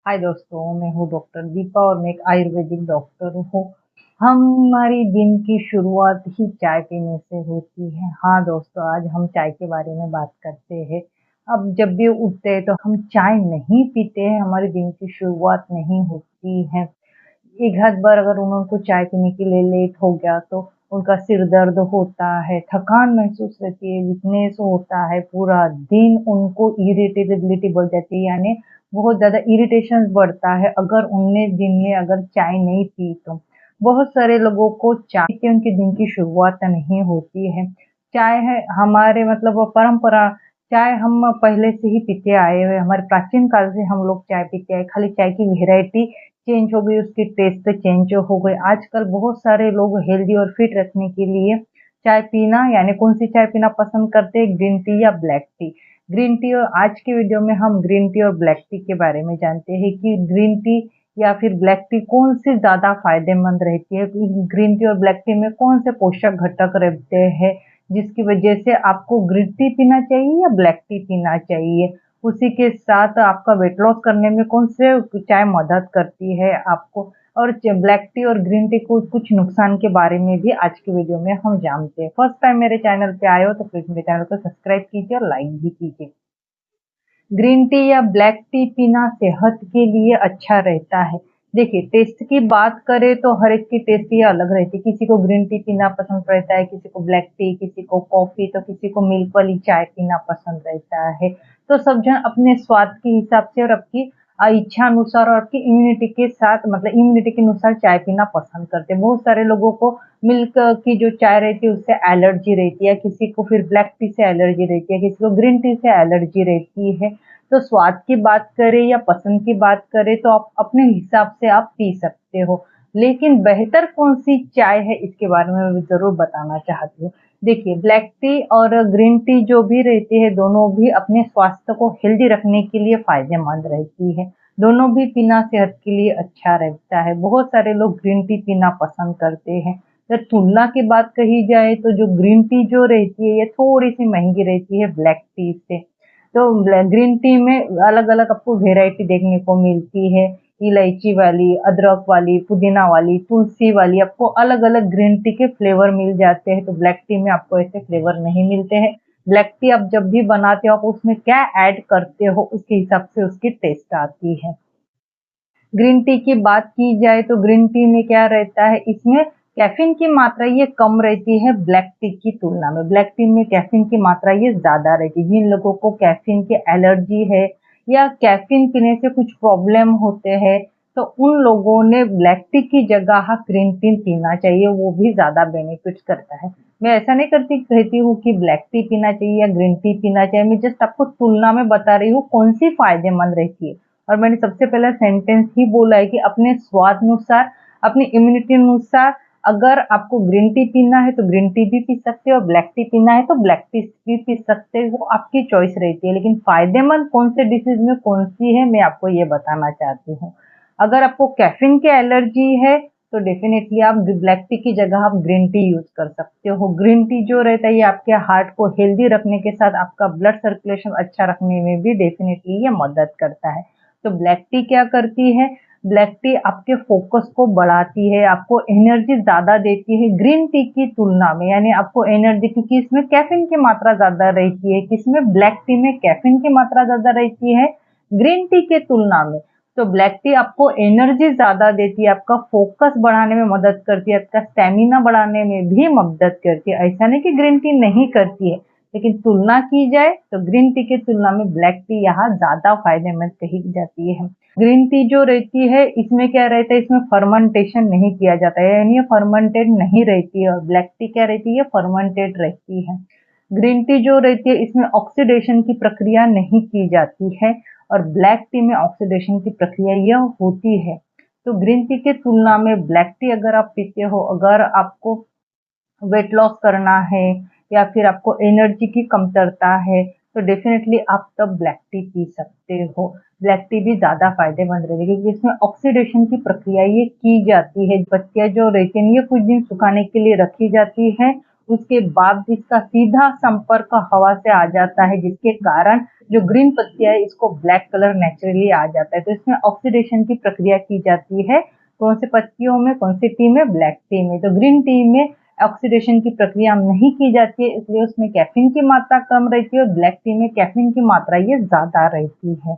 हाय दोस्तों, मैं हूँ डॉक्टर दीपा और मैं एक आयुर्वेदिक डॉक्टर हूँ। हमारी दिन की शुरुआत ही चाय पीने से होती है। हाँ दोस्तों, आज हम चाय के बारे में बात करते हैं। अब जब भी उठते हैं तो हम चाय नहीं पीते हैं, हमारे दिन की शुरुआत नहीं होती है। एक आध बार अगर उनको चाय पीने के लिए लेट हो गया तो उनका सिर दर्द होता है, थकान महसूस रहती है, वीकनेस होता है, पूरा दिन उनको इरिटेबिलिटी बढ़ जाती है, यानी बहुत ज़्यादा इरिटेशन बढ़ता है अगर उनने दिन में अगर चाय नहीं पी तो। बहुत सारे लोगों को चाय से उनके दिन की शुरुआत नहीं होती है। चाय है हमारे मतलब वो परंपरा, चाय हम पहले से ही पीते आए हुए, हमारे प्राचीन काल से हम लोग चाय पीते आए, खाली चाय की वेराइटी चेंज हो गई, उसकी टेस्ट चेंज हो गई। आजकल बहुत सारे लोग हेल्दी और फिट रखने के लिए चाय पीना यानी कौन-सी चाय पीना पसंद करते हैं, ग्रीन टी या ब्लैक टी। ग्रीन टी और आज की वीडियो में हम ग्रीन टी और ब्लैक टी के बारे में जानते हैं कि ग्रीन टी या फिर ब्लैक टी कौन-सी ज़्यादा फ़ायदेमंद रहती है। ग्रीन टी और ब्लैक टी में कौन से पोषक घटक रहते हैं, जिसकी वजह से आपको ग्रीन टी पीना चाहिए या ब्लैक टी पीना चाहिए। उसी के साथ आपका वेट लॉस करने में कौन से चाय मदद करती है आपको, और ब्लैक टी और ग्रीन टी को कुछ नुकसान के बारे में भी आज की वीडियो में हम जानते हैं। फर्स्ट टाइम मेरे चैनल पे आए हो तो प्लीज मेरे चैनल को सब्सक्राइब कीजिए और लाइक भी कीजिए। ग्रीन टी या ब्लैक टी पीना सेहत के लिए अच्छा रहता है। देखिए, टेस्ट की बात करें तो हर एक की टेस्ट ये अलग रहती है। किसी को ग्रीन टी पीना पसंद रहता है, किसी को ब्लैक टी, किसी को कॉफ़ी, तो किसी को मिल्क वाली चाय पीना पसंद रहता है। तो सब जन अपने स्वाद के हिसाब से और आपकी इच्छा अनुसार और आपकी इम्यूनिटी के साथ मतलब इम्यूनिटी के अनुसार चाय पीना पसंद करते हैं। बहुत सारे लोगों को मिल्क की जो चाय रहती है उससे एलर्जी रहती है, किसी को फिर ब्लैक टी से एलर्जी रहती है, किसी को ग्रीन टी से एलर्जी रहती है। तो स्वाद की बात करें या पसंद की बात करें तो आप अपने हिसाब से आप पी सकते हो। लेकिन बेहतर कौन-सी चाय है इसके बारे में मैं ज़रूर बताना चाहती हूँ। देखिए, ब्लैक टी और ग्रीन टी जो भी रहती है दोनों भी अपने स्वास्थ्य को हेल्दी रखने के लिए फ़ायदेमंद रहती है। दोनों भी पीना सेहत के लिए अच्छा रहता है। बहुत सारे लोग ग्रीन टी पीना पसंद करते हैं। अगर तुलना की बात कही जाए तो जो ग्रीन टी जो रहती है ये थोड़ी-सी महँगी रहती है ब्लैक टी से। तो ग्रीन टी में अलग-अलग आपको वैरायटी देखने को मिलती है। इलायची वाली, अदरक वाली, पुदीना वाली, तुलसी वाली, आपको अलग-अलग ग्रीन टी के फ्लेवर मिल जाते हैं। तो ब्लैक टी में आपको ऐसे फ्लेवर नहीं मिलते हैं। ब्लैक टी आप जब भी बनाते हो आप उसमें क्या ऐड करते हो उसके हिसाब से उसकी टेस्ट आती है। ग्रीन टी की बात की जाए तो ग्रीन टी में क्या रहता है, इसमें कैफ़ीन की मात्रा ये कम रहती है ब्लैक टी की तुलना में। ब्लैक टी में कैफ़ीन की मात्रा ये ज़्यादा रहती है। जिन लोगों को कैफ़ीन की एलर्जी है या कैफ़ीन पीने से कुछ प्रॉब्लम होते हैं, तो उन लोगों ने ब्लैक टी की जगह ग्रीन टी पीना चाहिए, वो भी ज़्यादा बेनिफिट करता है। मैं ऐसा नहीं कहती हूँ कि ब्लैक टी पीना चाहिए या ग्रीन टी पीना चाहिए, मैं जस्ट आपको तुलना में बता रही हूँ कौन-सी फ़ायदेमंद रहती है। और मैंने सबसे पहला सेंटेंस ही बोला है कि अपने स्वाद अनुसार, अपनी इम्यूनिटी अनुसार अगर आपको ग्रीन टी पीना है तो ग्रीन टी भी पी सकते हो और ब्लैक टी पीना है तो ब्लैक टी भी पी सकते हो, वो आपकी चॉइस रहती है। लेकिन फ़ायदेमंद कौन से डिसीज़ में कौन-सी है मैं आपको ये बताना चाहती हूँ। अगर आपको कैफ़ीन की एलर्जी है तो डेफ़िनेटली आप ब्लैक टी की जगह आप ग्रीन टी यूज़ कर सकते हो। ग्रीन टी जो रहता है ये आपके हार्ट को हेल्दी रखने के साथ आपका ब्लड सर्कुलेशन अच्छा रखने में भी डेफ़िनेटली ये मदद करता है। तो ब्लैक टी क्या करती है, ब्लैक टी आपके फोकस को बढ़ाती है, आपको एनर्जी ज़्यादा देती है ग्रीन टी की तुलना में, यानी आपको एनर्जी क्योंकि इसमें कैफ़ीन की मात्रा ज़्यादा रहती है, किसमें ब्लैक टी में कैफ़ीन की मात्रा ज़्यादा रहती है ग्रीन टी के तुलना में। तो ब्लैक टी आपको एनर्जी ज़्यादा देती है, आपका फोकस बढ़ाने में मदद करती है, आपका स्टैमिना बढ़ाने में भी मदद करती है। ऐसा नहीं कि ग्रीन टी नहीं करती है, लेकिन तुलना की जाए तो ग्रीन टी की तुलना में ब्लैक टी यहाँ ज़्यादा फ़ायदेमंद कही जाती है। ग्रीन टी जो रहती है इसमें क्या रहता है, इसमें फर्मेंटेशन नहीं किया जाता है, यानी ये फर्मेंटेड नहीं रहती है, और ब्लैक टी क्या रहती है, फर्मेंटेड रहती है। ग्रीन टी जो रहती है इसमें ऑक्सीडेशन की प्रक्रिया नहीं की जाती है और ब्लैक टी में ऑक्सीडेशन की प्रक्रिया यह होती है। तो ग्रीन टी की तुलना में ब्लैक टी अगर आप पीते हो, अगर आपको वेट लॉस करना है या फिर आपको एनर्जी की कमतरता है तो डेफिनेटली आप तब ब्लैक टी पी सकते हो। ब्लैक टी भी ज़्यादा फ़ायदेमंद रहेगी क्योंकि इसमें ऑक्सीडेशन की प्रक्रिया ये की जाती है। पत्तियाँ जो रहती हैं ये कुछ दिन सुखाने के लिए रखी जाती है, उसके बाद इसका सीधा संपर्क हवा से आ जाता है, जिसके कारण जो ग्रीन पत्तियां है इसको ब्लैक कलर नेचुरली आ जाता है। तो इसमें ऑक्सीडेशन की प्रक्रिया की जाती है। कौन से पत्तियों में, कौन सी टी में? ब्लैक टी में। तो ग्रीन टी में ऑक्सीडेशन की प्रक्रिया नहीं की जाती है, इसलिए उसमें कैफीन की मात्रा कम रहती है और ब्लैक टी में कैफीन की मात्रा ये ज्यादा रहती है।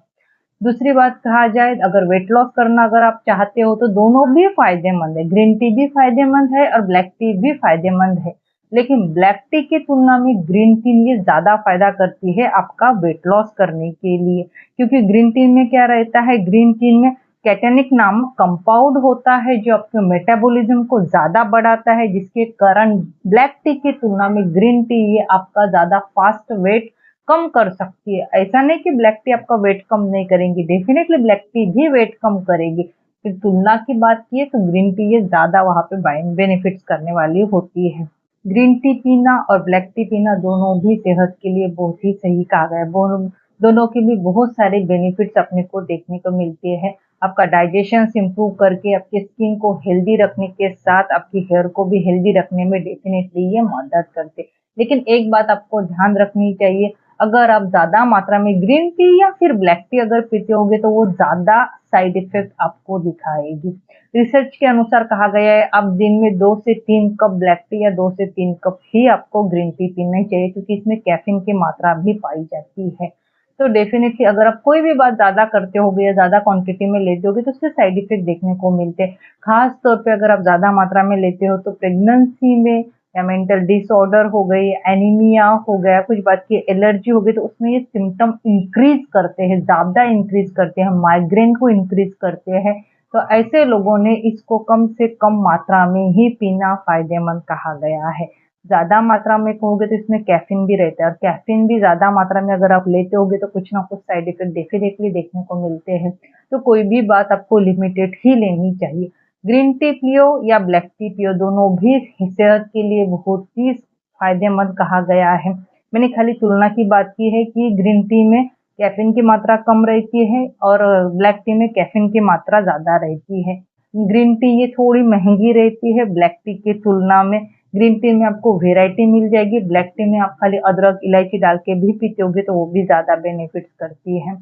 दूसरी बात कहा जाए, अगर वेट लॉस करना अगर आप चाहते हो तो दोनों भी फायदेमंद है, ग्रीन टी भी फायदेमंद है और ब्लैक टी भी फायदेमंद है, लेकिन ब्लैक टी की तुलना में ग्रीन टी ये ज्यादा फायदा करती है आपका वेट लॉस करने के लिए। क्योंकि ग्रीन टी में क्या रहता है, ग्रीन टी में कैटेनिक नामक कंपाउंड होता है जो आपके मेटाबॉलिज्म को ज्यादा बढ़ाता है, जिसके कारण ब्लैक टी की तुलना में ग्रीन टी ये आपका ज्यादा फास्ट वेट कम कर सकती है। ऐसा नहीं कि ब्लैक टी आपका वेट कम नहीं करेंगी, डेफिनेटली ब्लैक टी भी वेट कम करेगी। फिर तुलना की बात की तो ग्रीन टी ये ज्यादा वहां पे बेनिफिट्स करने वाली होती है। ग्रीन टी पीना और ब्लैक टी पीना दोनों भी सेहत के लिए बहुत ही सही कहा गया है। दोनों के भी बहुत सारे बेनिफिट्स अपने को देखने को मिलते हैं। आपका डाइजेशन इंप्रूव करके आपके स्किन को हेल्दी रखने के साथ आपकी हेयर को भी हेल्दी रखने में डेफिनेटली ये मदद करते। लेकिन एक बात आपको ध्यान रखनी चाहिए, अगर आप ज्यादा मात्रा में ग्रीन टी या फिर ब्लैक टी अगर पीते होगे तो वो ज्यादा साइड इफेक्ट आपको दिखाएगी। रिसर्च के अनुसार कहा गया है आप दिन में 2 से 3 कप ब्लैक टी या 2 से 3 कप ही आपको ग्रीन टी पीना चाहिए, क्योंकि इसमें कैफीन की मात्रा भी पाई जाती है। तो डेफिनेटली अगर आप कोई भी बात ज्यादा करते होगे या ज्यादा क्वांटिटी में लेते होगे तो उसके साइड इफेक्ट देखने को मिलते हैं। खास तौर पे अगर आप ज्यादा मात्रा में लेते हो तो प्रेगनेंसी में या मेंटल डिसऑर्डर हो गई, एनीमिया हो गया, कुछ बात की एलर्जी हो गई, तो उसमें ये सिम्टम इंक्रीज करते हैं, ज्यादा इंक्रीज करते हैं, माइग्रेन को इंक्रीज करते हैं। तो ऐसे लोगों ने इसको कम से कम मात्रा में ही पीना फायदेमंद कहा गया है। ज्यादा मात्रा में कहोगे तो इसमें कैफीन भी रहता है और कैफीन भी ज्यादा मात्रा में अगर आप लेते होगे तो कुछ ना कुछ साइड इफेक्ट डेफिनेटली देखने को मिलते हैं। तो कोई भी बात आपको लिमिटेड ही लेनी चाहिए। ग्रीन टी पियो या ब्लैक टी पियो, दोनों भी सेहत के लिए बहुत ही फायदेमंद कहा गया है। मैंने खाली तुलना की बात की है कि ग्रीन टी में कैफीन की मात्रा कम रहती है और ब्लैक टी में कैफीन की मात्रा ज्यादा रहती है। ग्रीन टी ये थोड़ी महंगी रहती है ब्लैक टी की तुलना में। ग्रीन टी में आपको वेराइटी मिल जाएगी, ब्लैक टी में आप खाली अदरक इलायची डाल के भी पीते होगे तो वो भी ज्यादा बेनिफिट्स करती है।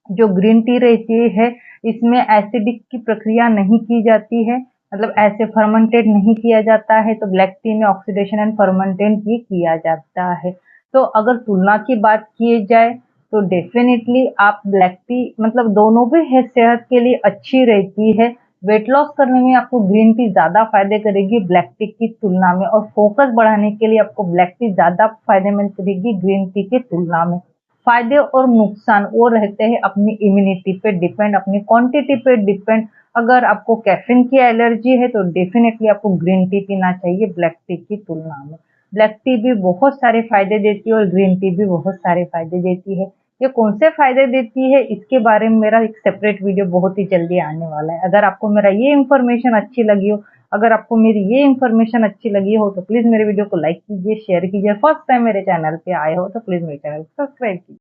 जो ग्रीन टी रहती है इसमें एसिडिक की प्रक्रिया नहीं की जाती है, मतलब ऐसे फर्मेंटेड नहीं किया जाता है। तो ब्लैक टी में ऑक्सीडेशन एंड फर्मेंटेड ये किया जाता है। तो अगर तुलना की बात की जाए तो डेफिनेटली आप ब्लैक टी मतलब दोनों भी है सेहत के लिए अच्छी रहती है। वेट लॉस करने में आपको ग्रीन टी ज्यादा फायदे करेगी ब्लैक टी की तुलना में, और फोकस बढ़ाने के लिए आपको ब्लैक टी ज्यादा फायदेमंद करेगी ग्रीन टी की तुलना में। फायदे और नुकसान वो रहते हैं अपनी इम्यूनिटी पे डिपेंड, अपनी क्वांटिटी पे डिपेंड। अगर आपको कैफीन की एलर्जी है तो डेफिनेटली आपको ग्रीन टी पीना चाहिए ब्लैक टी की तुलना में। ब्लैक टी भी बहुत सारे फायदे देती है और ग्रीन टी भी बहुत सारे फायदे देती है। ये कौन से फायदे देती है इसके बारे में मेरा एक सेपरेट वीडियो बहुत ही जल्दी आने वाला है। अगर आपको मेरा ये इन्फॉर्मेशन अच्छी लगी हो, अगर आपको मेरी ये इन्फॉर्मेशन अच्छी लगी हो तो प्लीज मेरे वीडियो को लाइक कीजिए, शेयर कीजिए। फर्स्ट टाइम मेरे चैनल पे आए हो तो प्लीज मेरे चैनल को सब्सक्राइब कीजिए।